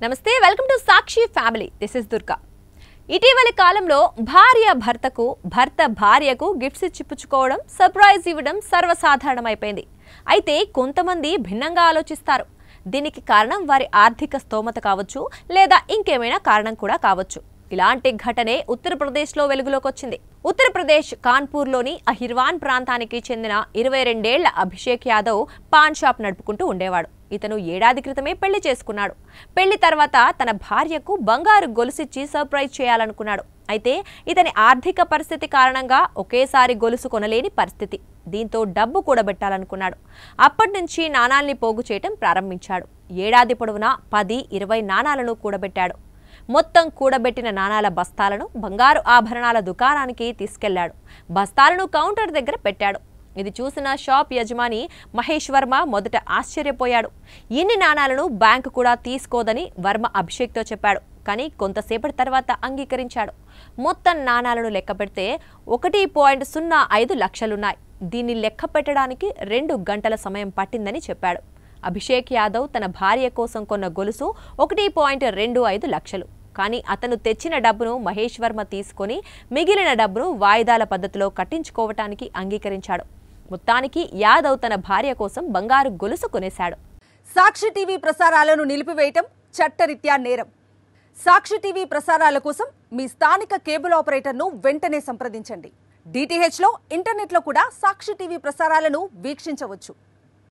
నమస్తే welcome to Sakshi family this is Durga ఇటీవలి కాలంలో భార్య భర్తకు భర్త భార్యకు గిఫ్ట్స్ ఇచ్చిపుచ్చుకోవడం సర్ప్రైజ్ ఇవ్వడం సర్వసాధారణమైపోయింది అయితే కొంతమంది భిన్నంగా ఆలోచిస్తారు దీనికి కారణం వారి ఆర్థిక స్తోమత కావచ్చు లేదా ఇంకేమైనా కారణం కూడా కావచ్చు ఇలాంటి ఘటనే ఉత్తరప్రదేశ్లో వెలుగులోకి వచ్చింది ఉత్తరప్రదేశ్ కాన్పూర్లోని అహిర్వాన్ ప్రాంతానికి చెందిన 22 ఏళ్ల అభిషేక్ యాదవ్ పాన్ షాప్ నడుపుకుంటూ ఉండేవాడు ఇతను ఏడాది క్రితమే పెళ్లి చేసుకున్నాడు పెళ్లి తర్వాత తన భార్యకు బంగారు గొలుసిచ్చి సర్ప్రైజ్ చేయాలనుకున్నాడు అయితే ఇతని ఆర్థిక పరిస్థితి కారణంగా ఒకేసారి గొలుసు కొనలేని పరిస్థితి దీంతో డబ్బు కూడబెట్టాలనుకున్నాడు అప్పటి నుంచి నాణాల్ని పోగు చేయడం ప్రారంభించాడు ఏడాది పొడవునా 10-20 నాణాలను కూడబెట్టాడు మొత్తం కూడబెట్టిన నాణాల బస్తాలను బంగారు ఆభరణాల దుకాణానికి తీసుకెళ్లాడు బస్తాలను కౌంటర్ దగ్గర పెట్టాడు ఇది చూసిన షాప్ యజమాని మహేష్ వర్మ మొదట ఆశ్చర్యపోయాడు ఇన్ని నాణాలను బ్యాంకు కూడా తీసుకోదని వర్మ అభిషేక్తో చెప్పాడు కానీ కొంతసేపటి తర్వాత అంగీకరించాడు మొత్తం నాణాలను లెక్కపెడితే 1.05 లక్షలున్నాయి దీన్ని లెక్క పెట్టడానికి 2 గంటల సమయం పట్టిందని చెప్పాడు అభిషేక్ యాదవ్ తన భార్య కోసం కొన్న గొలుసు 1.25 లక్షలు కానీ అతను తెచ్చిన డబ్బును మహేష్ వర్మ తీసుకొని మిగిలిన డబ్బును వాయిదాల పద్ధతిలో కట్టించుకోవటానికి అంగీకరించాడు మొత్తానికి యాదవ్ తన భార్య కోసం బంగారు గొలుసు కొనేశాడు సాక్షి టీవీ ప్రసారాలను నిలిపివేయటం చట్టరీత్యా నేరం సాక్షి టీవీ ప్రసారాల కోసం మీ స్థానిక కేబుల్ ఆపరేటర్ను వెంటనే సంప్రదించండి DTH లో ఇంటర్నెట్లో కూడా సాక్షి టీవీ ప్రసారాలను వీక్షించవచ్చు